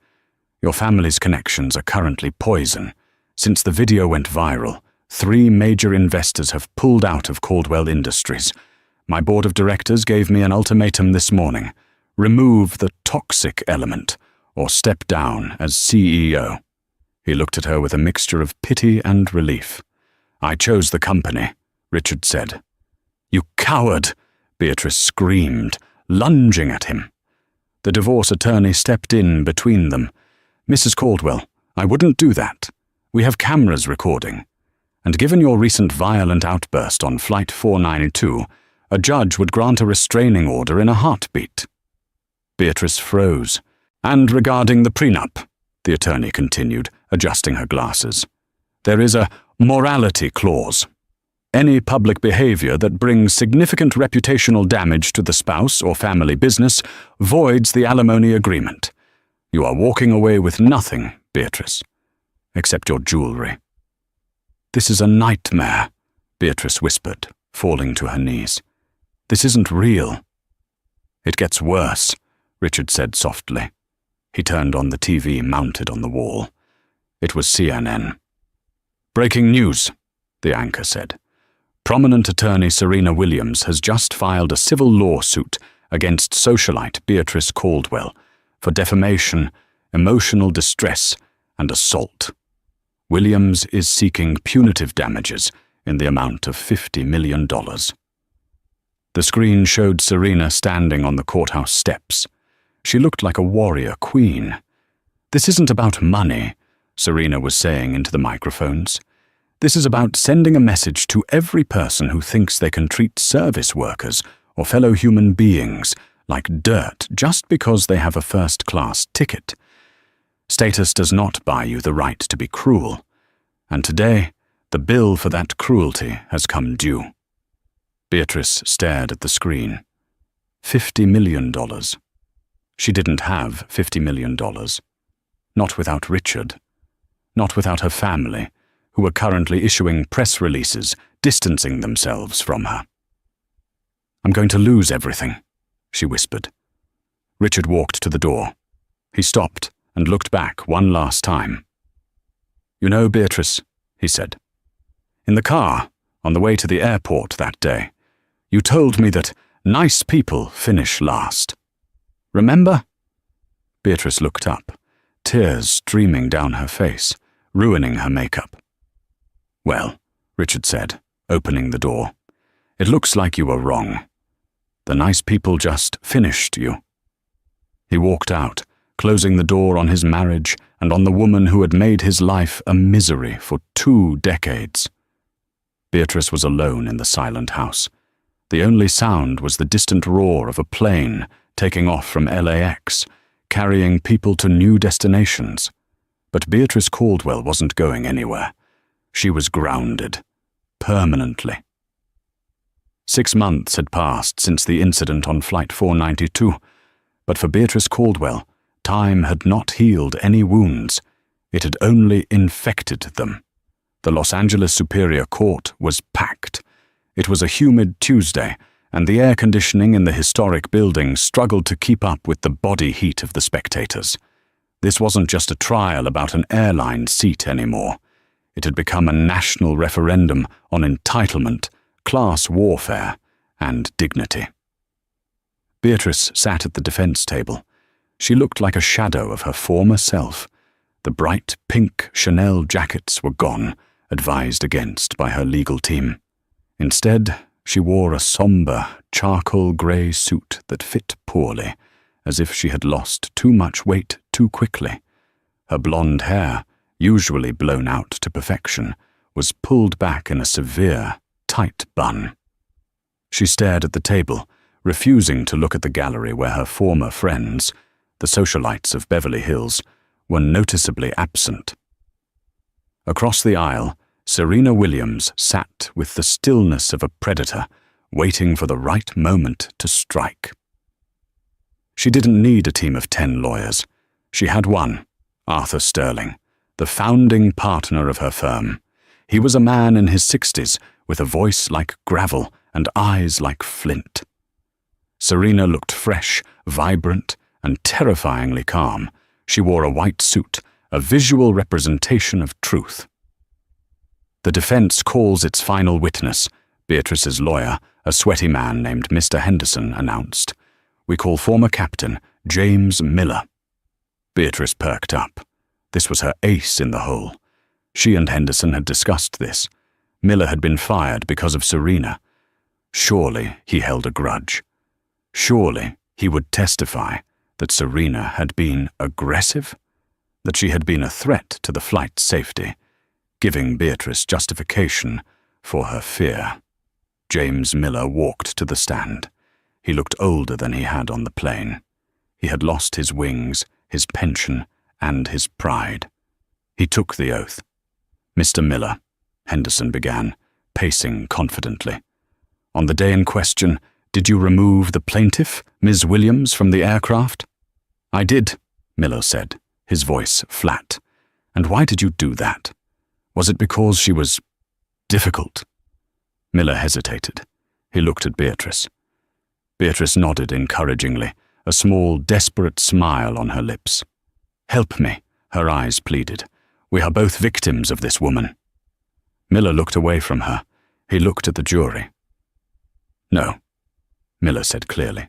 "your family's connections are currently poison. Since the video went viral, 3 major investors have pulled out of Caldwell Industries. My board of directors gave me an ultimatum this morning. Remove the toxic element, or step down as CEO. He looked at her with a mixture of pity and relief. "I chose the company," Richard said. "You coward!" Beatrice screamed, lunging at him. The divorce attorney stepped in between them. "Mrs. Caldwell, I wouldn't do that. We have cameras recording. And given your recent violent outburst on Flight 492, a judge would grant a restraining order in a heartbeat." Beatrice froze. "And regarding the prenup," the attorney continued, adjusting her glasses, "there is a morality clause. Any public behavior that brings significant reputational damage to the spouse or family business voids the alimony agreement. You are walking away with nothing, Beatrice, except your jewelry." "This is a nightmare," Beatrice whispered, falling to her knees. "This isn't real." "It gets worse," Richard said softly. He turned on the TV mounted on the wall. It was CNN. "Breaking news," the anchor said. "Prominent attorney Serena Williams has just filed a civil lawsuit against socialite Beatrice Caldwell for defamation, emotional distress, and assault. Williams is seeking punitive damages in the amount of $50 million. The screen showed Serena standing on the courthouse steps. She looked like a warrior queen. "This isn't about money," Serena was saying into the microphones. "This is about sending a message to every person who thinks they can treat service workers or fellow human beings like dirt just because they have a first-class ticket. Status does not buy you the right to be cruel. And today, the bill for that cruelty has come due." Beatrice stared at the screen. $50 million. She didn't have $50 million. Not without Richard. Not without her family, who were currently issuing press releases distancing themselves from her. "I'm going to lose everything," she whispered. Richard walked to the door. He stopped and looked back one last time. "You know, Beatrice," he said, "in the car, on the way to the airport that day, you told me that nice people finish last. Remember?" Beatrice looked up, tears streaming down her face, ruining her makeup. "Well," Richard said, opening the door, "it looks like you were wrong. The nice people just finished you." He walked out, closing the door on his marriage and on the woman who had made his life a misery for 2 decades. Beatrice was alone in the silent house. The only sound was the distant roar of a plane taking off from LAX, carrying people to new destinations. But Beatrice Caldwell wasn't going anywhere. She was grounded, permanently. 6 months had passed since the incident on Flight 492, but for Beatrice Caldwell, time had not healed any wounds. It had only infected them. The Los Angeles Superior Court was packed. It was a humid Tuesday, and the air conditioning in the historic building struggled to keep up with the body heat of the spectators. This wasn't just a trial about an airline seat anymore. It had become a national referendum on entitlement, class warfare, and dignity. Beatrice sat at the defense table. She looked like a shadow of her former self. The bright pink Chanel jackets were gone, advised against by her legal team. Instead, she wore a somber, charcoal grey suit that fit poorly, as if she had lost too much weight too quickly. Her blonde hair, usually blown out to perfection, was pulled back in a severe, tight bun. She stared at the table, refusing to look at the gallery where her former friends, the socialites of Beverly Hills, were noticeably absent. Across the aisle, Serena Williams sat with the stillness of a predator, waiting for the right moment to strike. She didn't need a team of 10 lawyers. She had one, Arthur Sterling, the founding partner of her firm. He was a man in his 60s, with a voice like gravel and eyes like flint. Serena looked fresh, vibrant, and terrifyingly calm. She wore a white suit, a visual representation of truth. The defense calls its final witness, Beatrice's lawyer, a sweaty man named Mr. Henderson, announced. We call former captain James Miller. Beatrice perked up. This was her ace in the hole. She and Henderson had discussed this. Miller had been fired because of Serena. Surely he held a grudge. Surely he would testify that Serena had been aggressive, that she had been a threat to the flight's safety, giving Beatrice justification for her fear. James Miller walked to the stand. He looked older than he had on the plane. He had lost his wings, his pension, and his pride. He took the oath. Mr. Miller, Henderson began, pacing confidently. On the day in question, did you remove the plaintiff, Ms. Williams, from the aircraft? I did, Miller said, his voice flat. And why did you do that? Was it because she was difficult? Miller hesitated. He looked at Beatrice. Beatrice nodded encouragingly, a small, desperate smile on her lips. Help me, her eyes pleaded. We are both victims of this woman. Miller looked away from her. He looked at the jury. No, Miller said clearly.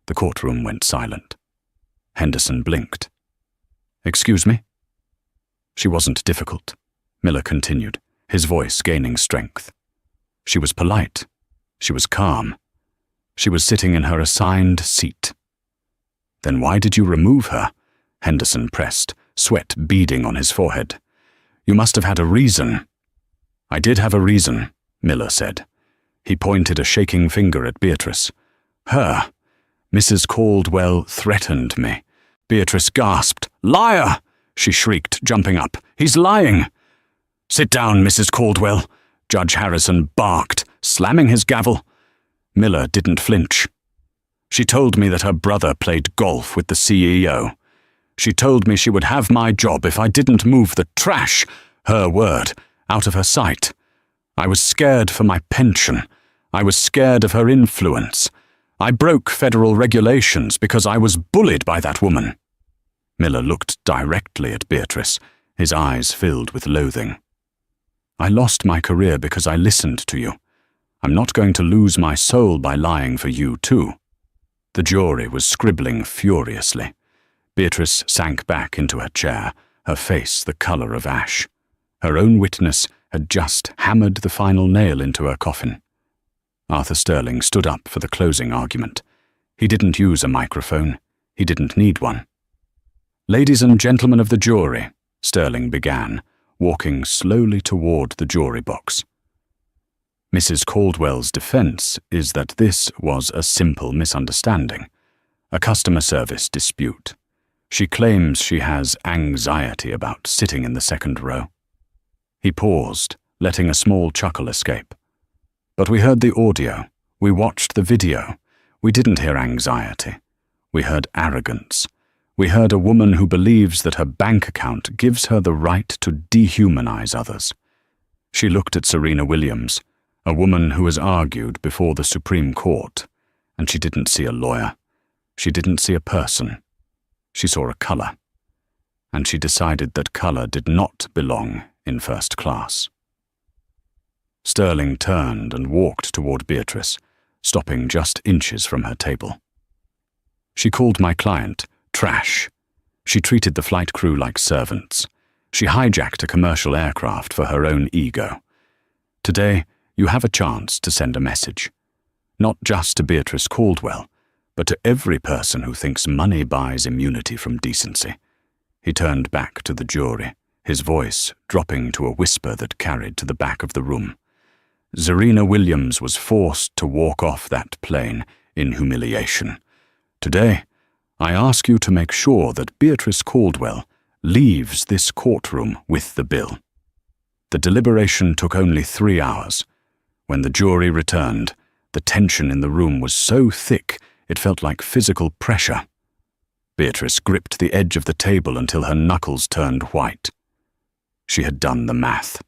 The courtroom went silent. Henderson blinked. Excuse me? She wasn't difficult, Miller continued, his voice gaining strength. She was polite. She was calm. She was sitting in her assigned seat. Then why did you remove her? Henderson pressed, sweat beading on his forehead. You must have had a reason. I did have a reason, Miller said. He pointed a shaking finger at Beatrice. Her. Mrs. Caldwell threatened me. Beatrice gasped. Liar! She shrieked, jumping up. He's lying! Sit down, Mrs. Caldwell, Judge Harrison barked, slamming his gavel. Miller didn't flinch. She told me that her brother played golf with the CEO. She told me she would have my job if I didn't move the trash, her word, out of her sight. I was scared for my pension. I was scared of her influence. I broke federal regulations because I was bullied by that woman. Miller looked directly at Beatrice, his eyes filled with loathing. I lost my career because I listened to you. I'm not going to lose my soul by lying for you, too. The jury was scribbling furiously. Beatrice sank back into her chair, her face the color of ash. Her own witness had just hammered the final nail into her coffin. Arthur Sterling stood up for the closing argument. He didn't use a microphone. He didn't need one. Ladies and gentlemen of the jury, Sterling began, walking slowly toward the jury box. Mrs. Caldwell's defense is that this was a simple misunderstanding, a customer service dispute. She claims she has anxiety about sitting in the second row. He paused, letting a small chuckle escape. But we heard the audio. We watched the video. We didn't hear anxiety. We heard arrogance. We heard a woman who believes that her bank account gives her the right to dehumanize others. She looked at Serena Williams, A woman who has argued before the Supreme Court, and she didn't see a lawyer. She didn't see a person. She saw a colour. And she decided that colour did not belong in first class. Sterling turned and walked toward Beatrice, stopping just inches from her table. She called my client trash. She treated the flight crew like servants. She hijacked a commercial aircraft for her own ego. Today, you have a chance to send a message. Not just to Beatrice Caldwell, but to every person who thinks money buys immunity from decency. He turned back to the jury, his voice dropping to a whisper that carried to the back of the room. Zarina Williams was forced to walk off that plane in humiliation. Today, I ask you to make sure that Beatrice Caldwell leaves this courtroom with the bill. The deliberation took only 3 hours. When the jury returned, the tension in the room was so thick it felt like physical pressure. Beatrice gripped the edge of the table until her knuckles turned white. She had done the math.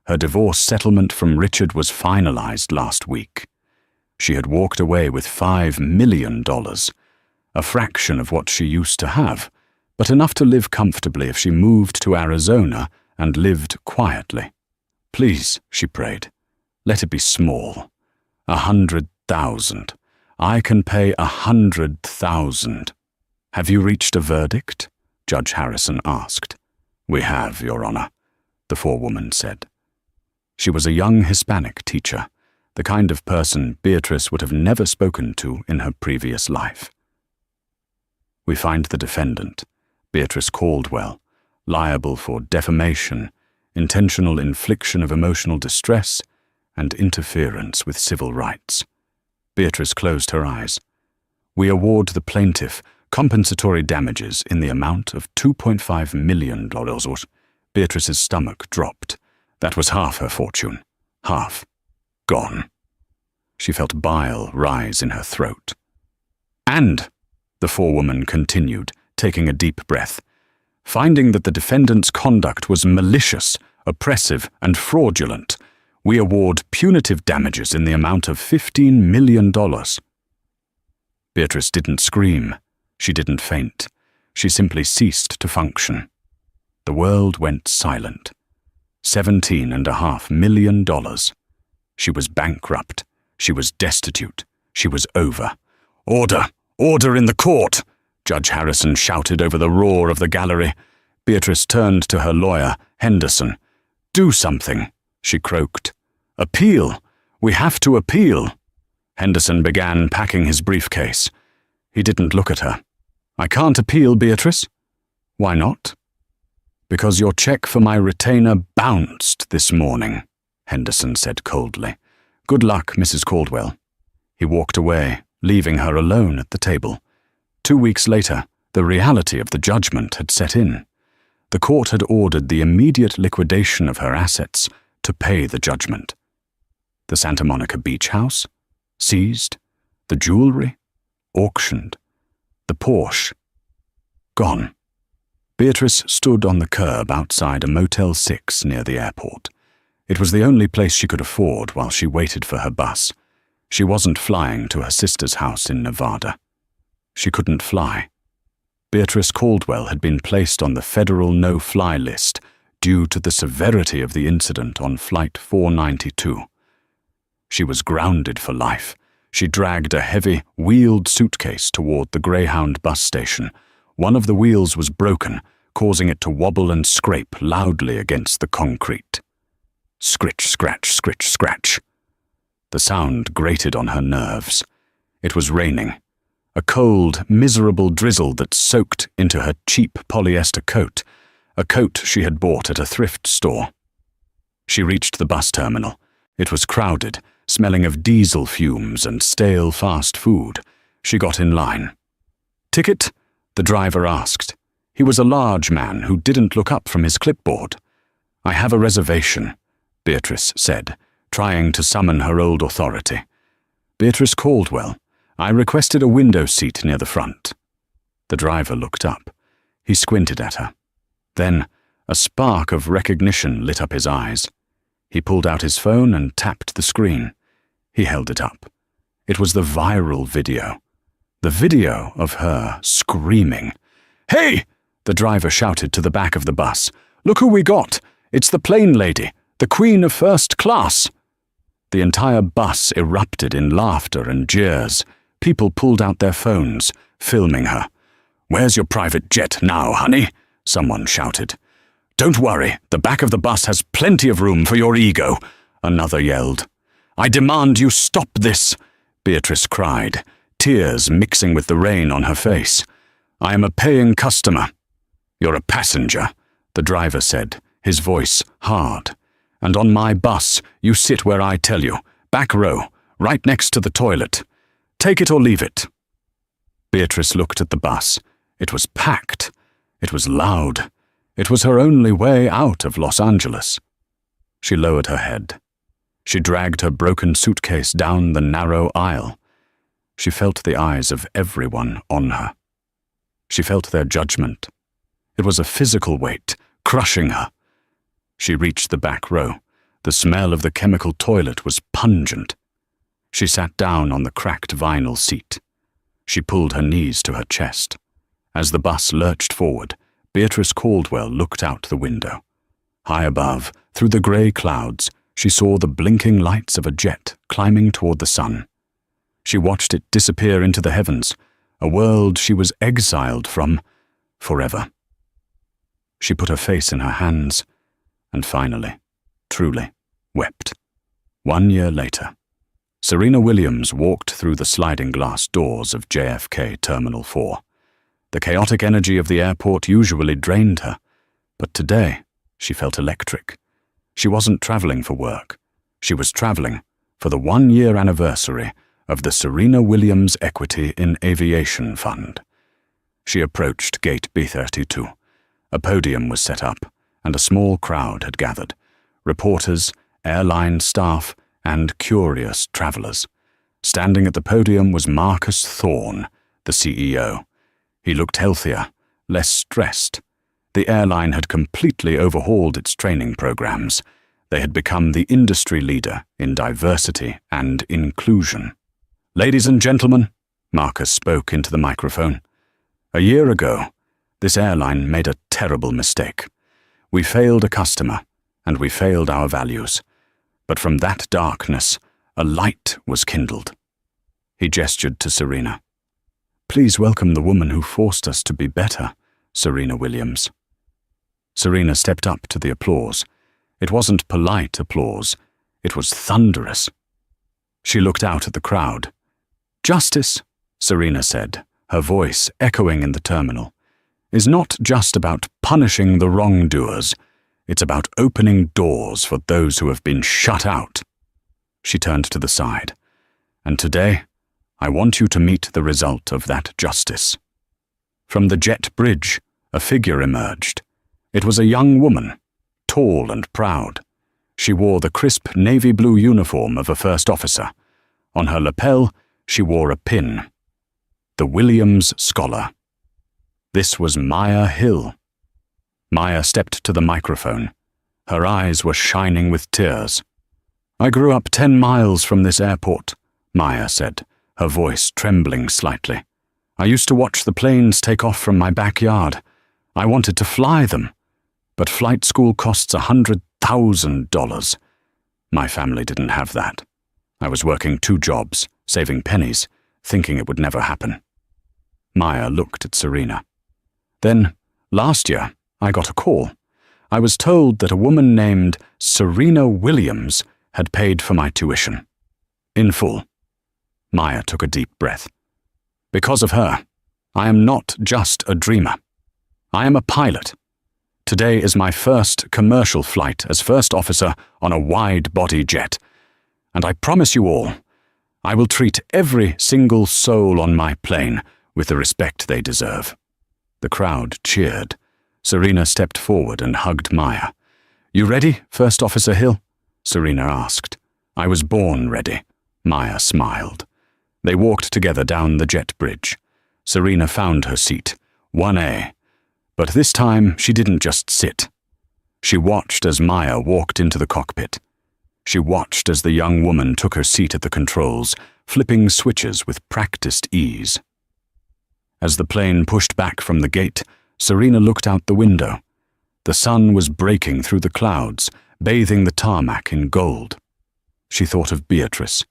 Her divorce settlement from Richard was finalized last week. She had walked away with $5 million, a fraction of what she used to have, but enough to live comfortably if she moved to Arizona and lived quietly. Please, she prayed, let it be small. 100,000. I can pay 100,000. Have you reached a verdict? Judge Harrison asked. We have, Your Honor, the forewoman said. She was a young Hispanic teacher, the kind of person Beatrice would have never spoken to in her previous life. We find the defendant, Beatrice Caldwell, liable for defamation, intentional infliction of emotional distress, and interference with civil rights. Beatrice closed her eyes. We award the plaintiff compensatory damages in the amount of $2.5 million. Beatrice's stomach dropped. That was half her fortune. Half. Gone. She felt bile rise in her throat. And, the forewoman continued, taking a deep breath, finding that the defendant's conduct was malicious, oppressive, and fraudulent, we award punitive damages in the amount of $15 million. Beatrice didn't scream. She didn't faint. She simply ceased to function. The world went silent. $17.5 million. She was bankrupt. She was destitute. She was over. Order! Order in the court! Judge Harrison shouted over the roar of the gallery. Beatrice turned to her lawyer, Henderson. Do something, she croaked. Appeal! We have to appeal! Henderson began packing his briefcase. He didn't look at her. I can't appeal, Beatrice. Why not? Because your check for my retainer bounced this morning, Henderson said coldly. Good luck, Mrs. Caldwell. He walked away, leaving her alone at the table. 2 weeks later, the reality of the judgment had set in. The court had ordered the immediate liquidation of her assets to pay the judgment. The Santa Monica beach house, seized. The jewelry, auctioned. The Porsche, gone. Beatrice stood on the curb outside a Motel 6 near the airport. It was the only place she could afford while she waited for her bus. She wasn't flying to her sister's house in Nevada. She couldn't fly. Beatrice Caldwell had been placed on the federal no-fly list due to the severity of the incident on Flight 492. She was grounded for life. She dragged a heavy, wheeled suitcase toward the Greyhound bus station. One of the wheels was broken, causing it to wobble and scrape loudly against the concrete. Scritch, scratch, scritch, scratch. The sound grated on her nerves. It was raining. A cold, miserable drizzle that soaked into her cheap polyester coat, a coat she had bought at a thrift store. She reached the bus terminal. It was crowded, smelling of diesel fumes and stale fast food. She got in line. Ticket? The driver asked. He was a large man who didn't look up from his clipboard. I have a reservation, Beatrice said, trying to summon her old authority. Beatrice Caldwell, I requested a window seat near the front. The driver looked up. He squinted at her. Then, a spark of recognition lit up his eyes. He pulled out his phone and tapped the screen. He held it up. It was the viral video. The video of her screaming. "Hey!" the driver shouted to the back of the bus. "Look who we got! It's the plane lady, the Queen of First Class!" The entire bus erupted in laughter and jeers. People pulled out their phones, filming her. "Where's your private jet now, honey?" someone shouted. "Don't worry, the back of the bus has plenty of room for your ego," another yelled. "I demand you stop this," Beatrice cried, tears mixing with the rain on her face. "I am a paying customer." "You're a passenger," the driver said, his voice hard. "And on my bus, you sit where I tell you, back row, right next to the toilet. Take it or leave it." Beatrice looked at the bus. It was packed. It was loud. It was her only way out of Los Angeles. She lowered her head. She dragged her broken suitcase down the narrow aisle. She felt the eyes of everyone on her. She felt their judgment. It was a physical weight, crushing her. She reached the back row. The smell of the chemical toilet was pungent. She sat down on the cracked vinyl seat. She pulled her knees to her chest. As the bus lurched forward, Beatrice Caldwell looked out the window. High above, through the grey clouds, she saw the blinking lights of a jet climbing toward the sun. She watched it disappear into the heavens, a world she was exiled from forever. She put her face in her hands and finally, truly, wept. 1 year later, Serena Williams walked through the sliding glass doors of JFK Terminal 4. The chaotic energy of the airport usually drained her, but today she felt electric. She wasn't traveling for work. She was traveling for the 1-year anniversary of the Serena Williams Equity in Aviation Fund. She approached Gate B32. A podium was set up, and a small crowd had gathered. Reporters, airline staff, and curious travelers. Standing at the podium was Marcus Thorne, the CEO. He looked healthier, less stressed. The airline had completely overhauled its training programs. They had become the industry leader in diversity and inclusion. "Ladies and gentlemen," Marcus spoke into the microphone. "A year ago, this airline made a terrible mistake. We failed a customer, and we failed our values. But from that darkness, a light was kindled." He gestured to Serena. "Please welcome the woman who forced us to be better, Serena Williams." Serena stepped up to the applause. It wasn't polite applause. It was thunderous. She looked out at the crowd. "Justice," Serena said, her voice echoing in the terminal, "is not just about punishing the wrongdoers. It's about opening doors for those who have been shut out." She turned to the side. "And today, I want you to meet the result of that justice." From the jet bridge, a figure emerged. It was a young woman, tall and proud. She wore the crisp navy blue uniform of a first officer. On her lapel, she wore a pin. The Williams Scholar. This was Maya Hill. Maya stepped to the microphone. Her eyes were shining with tears. "I grew up 10 miles from this airport," Maya said, her voice trembling slightly. "I used to watch the planes take off from my backyard. I wanted to fly them, but flight school costs $100,000. My family didn't have that. I was working 2 jobs, saving pennies, thinking it would never happen." Maya looked at Serena. "Then, last year, I got a call. I was told that a woman named Serena Williams had paid for my tuition. In full." Maya took a deep breath. "Because of her, I am not just a dreamer. I am a pilot. Today is my first commercial flight as first officer on a wide-body jet. And I promise you all, I will treat every single soul on my plane with the respect they deserve." The crowd cheered. Serena stepped forward and hugged Maya. "You ready, First Officer Hill?" Serena asked. "I was born ready," Maya smiled. They walked together down the jet bridge. Serena found her seat, 1A. But this time she didn't just sit. She watched as Maya walked into the cockpit. She watched as the young woman took her seat at the controls, flipping switches with practiced ease. As the plane pushed back from the gate, Serena looked out the window. The sun was breaking through the clouds, bathing the tarmac in gold. She thought of Beatrice,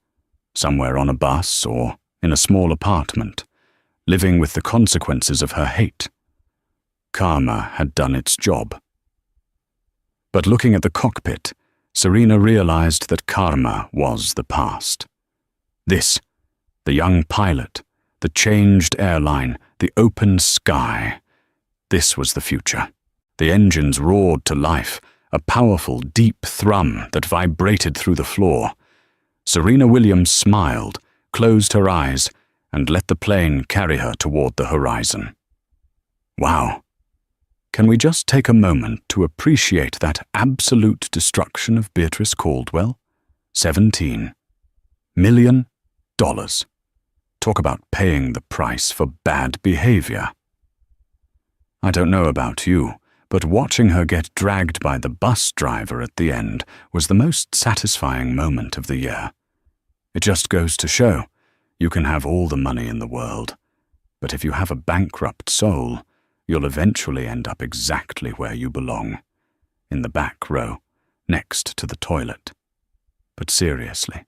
somewhere on a bus or in a small apartment, living with the consequences of her hate. Karma had done its job. But looking at the cockpit, Serena realized that karma was the past. This, the young pilot, the changed airline, the open sky, this was the future. The engines roared to life, a powerful, deep thrum that vibrated through the floor. Serena Williams smiled, closed her eyes, and let the plane carry her toward the horizon. Wow. Can we just take a moment to appreciate that absolute destruction of Beatrice Caldwell? $17 million. Talk about paying the price for bad behavior. I don't know about you, but watching her get dragged by the bus driver at the end was the most satisfying moment of the year. It just goes to show, you can have all the money in the world, but if you have a bankrupt soul, you'll eventually end up exactly where you belong, in the back row, next to the toilet. But seriously,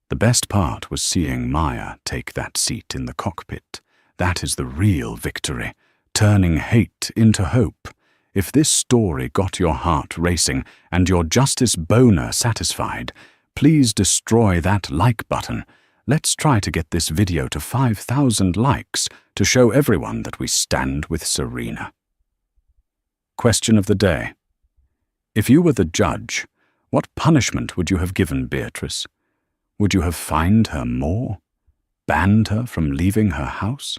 the best part was seeing Maya take that seat in the cockpit. That is the real victory, turning hate into hope. If this story got your heart racing and your justice boner satisfied, please destroy that like button. Let's try to get this video to 5,000 likes to show everyone that we stand with Serena. Question of the day. If you were the judge, what punishment would you have given Beatrice? Would you have fined her more? Banned her from leaving her house?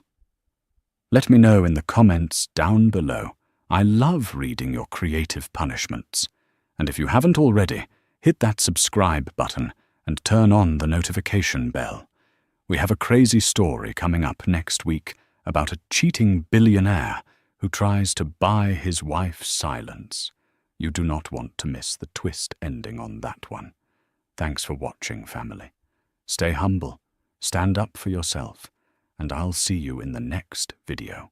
Let me know in the comments down below. I love reading your creative punishments. And if you haven't already, hit that subscribe button and turn on the notification bell. We have a crazy story coming up next week about a cheating billionaire who tries to buy his wife's silence. You do not want to miss the twist ending on that one. Thanks for watching, family. Stay humble, stand up for yourself, and I'll see you in the next video.